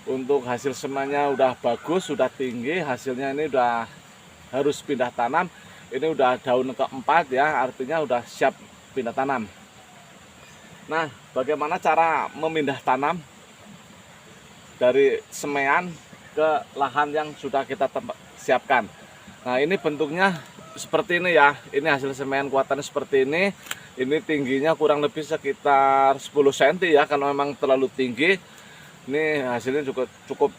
untuk hasil semennya udah bagus, sudah tinggi, hasilnya ini udah harus pindah tanam. Ini udah daun keempat ya, artinya udah siap pindah tanam. Nah, bagaimana cara memindah tanam dari semean ke lahan yang sudah kita siapkan? Nah, ini bentuknya seperti ini ya. Ini hasil semean kuatannya seperti ini. Ini tingginya kurang lebih sekitar 10 cm ya, kalau memang terlalu tinggi. Ini hasilnya cukup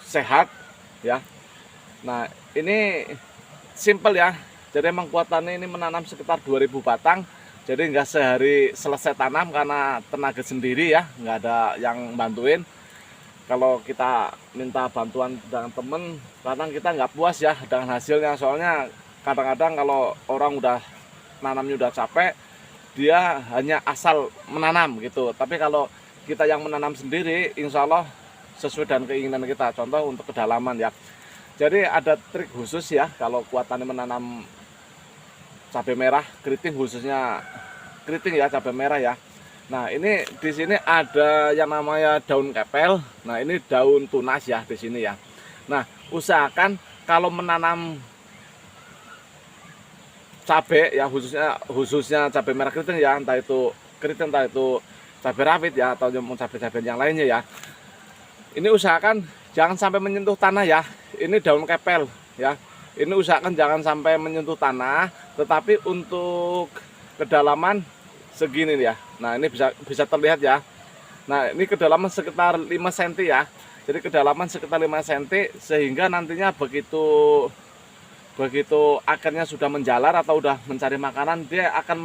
sehat ya. Nah, ini simple ya. Jadi emang kuatannya ini menanam sekitar 2000 batang. Jadi nggak sehari selesai tanam karena tenaga sendiri ya, nggak ada yang bantuin. Kalau kita minta bantuan dengan temen, kadang kita nggak puas ya dengan hasilnya. Soalnya kadang-kadang kalau orang udah nanamnya udah capek, dia hanya asal menanam gitu. Tapi kalau kita yang menanam sendiri, insya Allah sesuai dengan keinginan kita. Contoh untuk kedalaman ya. Jadi ada trik khusus ya kalau kuatannya menanam cabai merah keriting, khususnya keriting ya, cabai merah ya. Nah, ini di sini ada yang namanya daun kepel. Nah, ini daun tunas ya di sini ya. Nah, usahakan kalau menanam cabai ya, khususnya cabai merah keriting ya, entah itu keriting, entah itu cabai rawit ya, atau cabai-cabai yang lainnya ya. Ini usahakan jangan sampai menyentuh tanah ya. Ini daun kepel ya. Ini usahakan jangan sampai menyentuh tanah, tetapi untuk kedalaman segini ya. Nah, ini bisa terlihat ya. Nah, ini kedalaman sekitar 5 cm ya. Jadi kedalaman sekitar 5 cm, sehingga nantinya begitu akarnya sudah menjalar atau udah mencari makanan, dia akan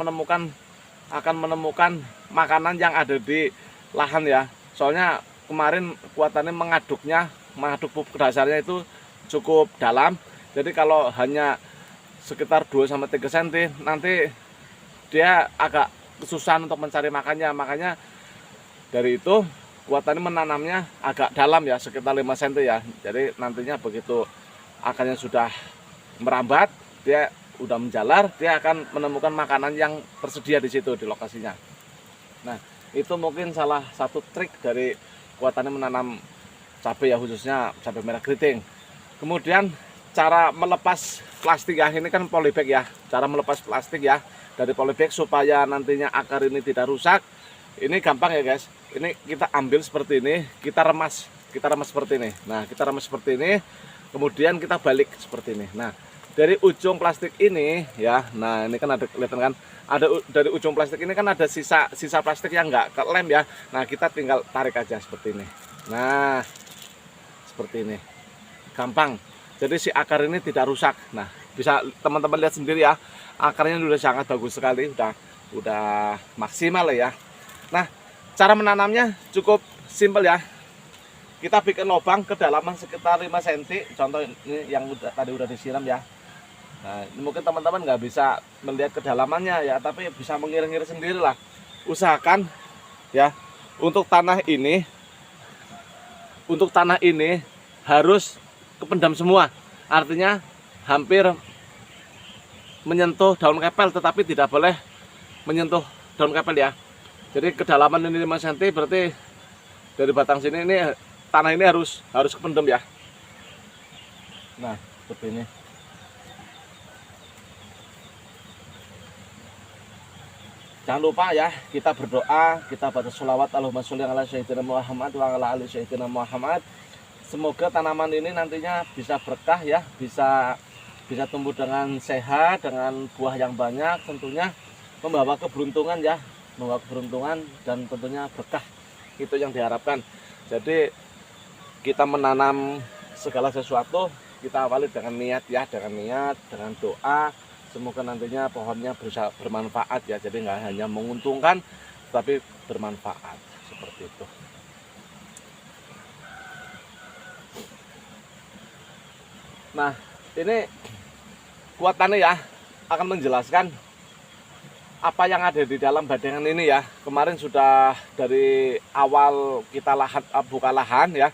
menemukan makanan yang ada di lahan ya. Soalnya kemarin kuatannya mengaduk pupuk dasarnya itu cukup dalam. Jadi kalau hanya sekitar 2-3 cm, nanti dia agak kesusahan untuk mencari makannya. Makanya dari itu kuatannya menanamnya agak dalam ya, sekitar 5 cm ya. Jadi nantinya begitu akarnya sudah merambat, dia udah menjalar, dia akan menemukan makanan yang tersedia di situ di lokasinya. Nah, itu mungkin salah satu trik dari kuatannya menanam cabai ya, khususnya cabai merah keriting. Kemudian cara melepas plastik ya, ini kan polybag ya. Cara melepas plastik ya dari polybag supaya nantinya akar ini tidak rusak. Ini gampang ya guys. Ini kita ambil seperti ini, kita remas seperti ini. Nah, kita remas seperti ini, kemudian kita balik seperti ini. Nah, dari ujung plastik ini ya, nah ini kan ada, kelihatan kan, ada dari ujung plastik ini kan ada sisa plastik yang nggak kelem ya. Nah, kita tinggal tarik aja seperti ini. Nah, seperti ini, gampang. Jadi si akar ini tidak rusak. Nah, bisa teman-teman lihat sendiri ya, akarnya sudah sangat bagus sekali, udah maksimal ya. Nah, cara menanamnya cukup simpel ya. Kita bikin lubang kedalaman sekitar 5 cm. Contoh ini yang tadi udah disiram ya. Nah, ini mungkin teman-teman nggak bisa melihat kedalamannya ya, tapi bisa mengira-ngira sendiri lah. Usahakan ya, untuk tanah ini harus kependam semua. Artinya hampir menyentuh daun kepel, tetapi tidak boleh menyentuh daun kepel ya. Jadi kedalaman ini 5 cm, berarti dari batang sini ini tanah ini harus kependam ya. Nah, seperti ini. Jangan lupa ya, kita berdoa, kita baca sholawat Allahumma sholli ala sayyidina Muhammad wa ala ali sayyidina Muhammad. Semoga tanaman ini nantinya bisa berkah ya, bisa tumbuh dengan sehat, dengan buah yang banyak, tentunya membawa keberuntungan ya, membawa keberuntungan dan tentunya berkah. Itu yang diharapkan. Jadi kita menanam segala sesuatu, kita awali dengan niat ya, dengan doa. Semoga nantinya pohonnya bisa bermanfaat ya, jadi nggak hanya menguntungkan tapi bermanfaat, seperti itu. Nah, ini kuatannya ya akan menjelaskan apa yang ada di dalam badangan ini ya. Kemarin sudah dari awal kita buka lahan ya,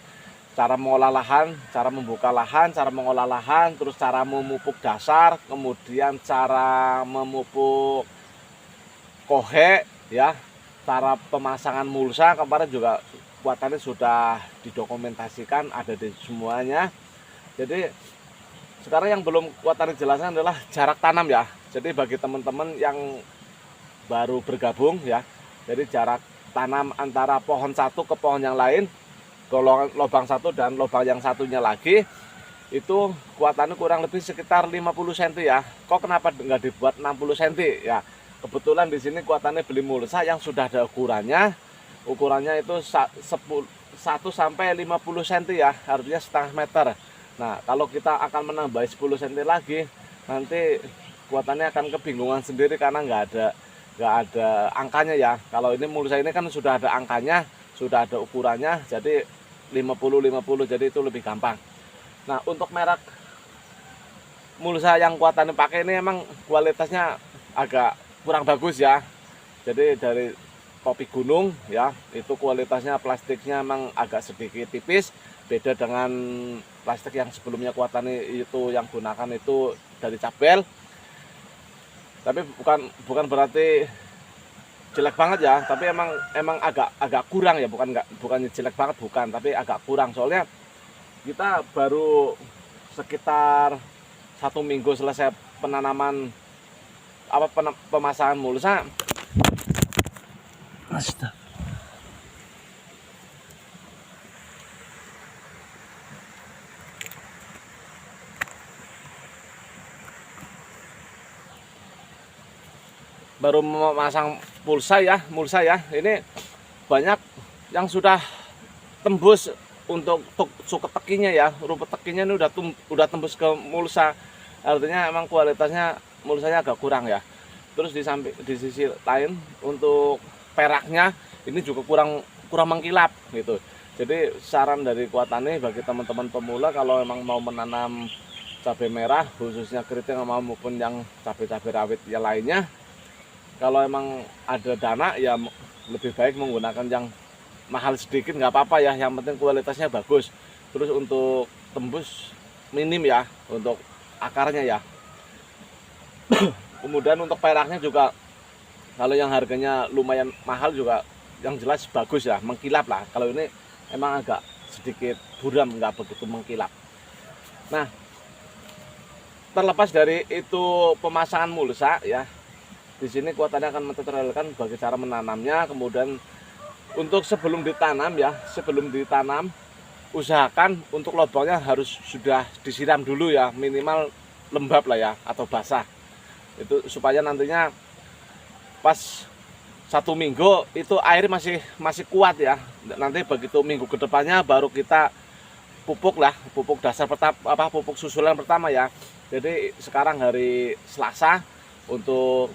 cara mengolah lahan, cara membuka lahan, cara mengolah lahan, terus cara memupuk dasar, kemudian cara memupuk kohe ya, cara pemasangan mulsa kemarin juga kuatannya sudah didokumentasikan, ada di semuanya. Jadi sekarang yang belum kuatannya jelaskan adalah jarak tanam ya. Jadi bagi teman-teman yang baru bergabung ya, jadi jarak tanam antara pohon satu ke pohon yang lain, golongan lubang satu dan lubang yang satunya lagi, itu kuatannya kurang lebih sekitar 50 cm ya. Kok kenapa nggak dibuat 60 cm ya? Kebetulan di sini kuatannya beli mulsa yang sudah ada ukurannya. Ukurannya itu 1 sampai 50 cm ya, artinya setengah meter. Nah, kalau kita akan menambah 10 cm lagi, nanti kuatannya akan kebingungan sendiri karena nggak ada angkanya ya. Kalau ini mulsa ini kan sudah ada angkanya, sudah ada ukurannya, jadi 50 jadi itu lebih gampang. Nah, untuk merek mulsa yang kuatannya pakai ini emang kualitasnya agak kurang bagus ya. Jadi dari topi gunung ya, itu kualitasnya plastiknya emang agak sedikit tipis, beda dengan plastik yang sebelumnya kuatannya itu yang gunakan itu dari Cabel. Tapi bukan berarti jelek banget ya, tapi emang agak kurang ya, bukan jelek banget, bukan, tapi agak kurang. Soalnya kita baru sekitar 1 minggu selesai penanaman pemasangan mulsa. Astaga. Baru memasang mulsa ya. Ini banyak yang sudah tembus untuk suket tekinya ya. Rumput tekinya ini udah tembus ke mulsa. Artinya emang kualitasnya mulsanya agak kurang ya. Terus di sisi lain untuk peraknya ini juga kurang mengkilap gitu. Jadi saran dari kuatannya bagi teman-teman pemula kalau emang mau menanam cabai merah khususnya keriting maupun yang cabai-cabai rawit yang lainnya, kalau emang ada dana ya lebih baik menggunakan yang mahal sedikit, nggak apa-apa ya, yang penting kualitasnya bagus. Terus untuk tembus minim ya untuk akarnya ya. Kemudian untuk peraknya juga kalau yang harganya lumayan mahal juga yang jelas bagus ya, mengkilap lah. Kalau ini emang agak sedikit buram, nggak begitu mengkilap. Nah, terlepas dari itu pemasangan mulsa ya, di sini kuatannya akan mentutorialkan bagi cara menanamnya. Kemudian untuk sebelum ditanam usahakan untuk lubangnya harus sudah disiram dulu ya, minimal lembab lah ya atau basah. Itu supaya nantinya pas 1 minggu itu air masih kuat ya. Nanti begitu minggu kedepannya baru kita pupuk dasar pertama, pupuk susulan pertama ya. Jadi sekarang hari Selasa, untuk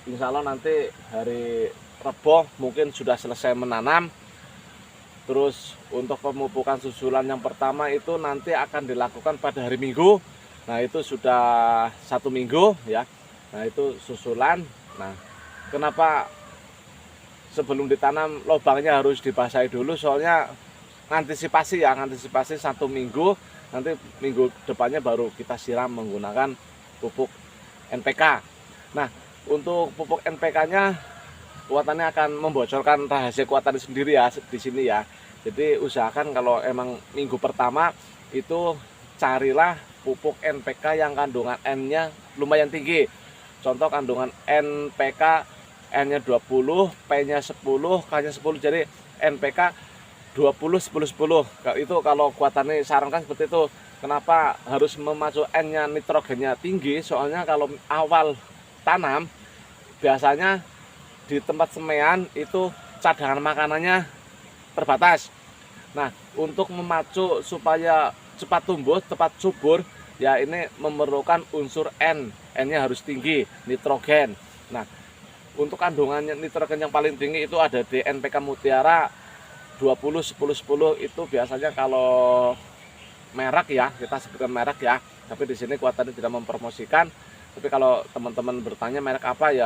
insya Allah nanti hari Rebo mungkin sudah selesai menanam. Terus untuk pemupukan susulan yang pertama itu nanti akan dilakukan pada hari Minggu. Nah itu sudah 1 minggu ya. Nah itu susulan. Nah kenapa sebelum ditanam lubangnya harus dibasahi dulu? Soalnya antisipasi 1 minggu, nanti minggu depannya baru kita siram menggunakan pupuk NPK. Nah untuk pupuk NPK-nya kuatannya akan membocorkan rahasia kuatannya sendiri ya di sini ya. Jadi usahakan kalau emang minggu pertama itu carilah pupuk NPK yang kandungan N-nya lumayan tinggi. Contoh kandungan NPK N-nya 20, P-nya 10, K-nya 10. Jadi NPK 20 10 10. Itu kalau kuatannya sarankan seperti itu. Kenapa harus memacu N-nya nitrogennya tinggi? Soalnya kalau awal tanam biasanya di tempat semaian itu cadangan makanannya terbatas. Nah, untuk memacu supaya cepat tumbuh, cepat subur, ya ini memerlukan unsur N. N-nya harus tinggi, nitrogen. Nah, untuk kandungan nitrogen yang paling tinggi itu ada di NPK Mutiara 20 10 10. Itu biasanya kalau merek ya, kita sebutkan merek ya. Tapi di sini kuatannya tidak mempromosikan. Tapi kalau teman-teman bertanya merek apa ya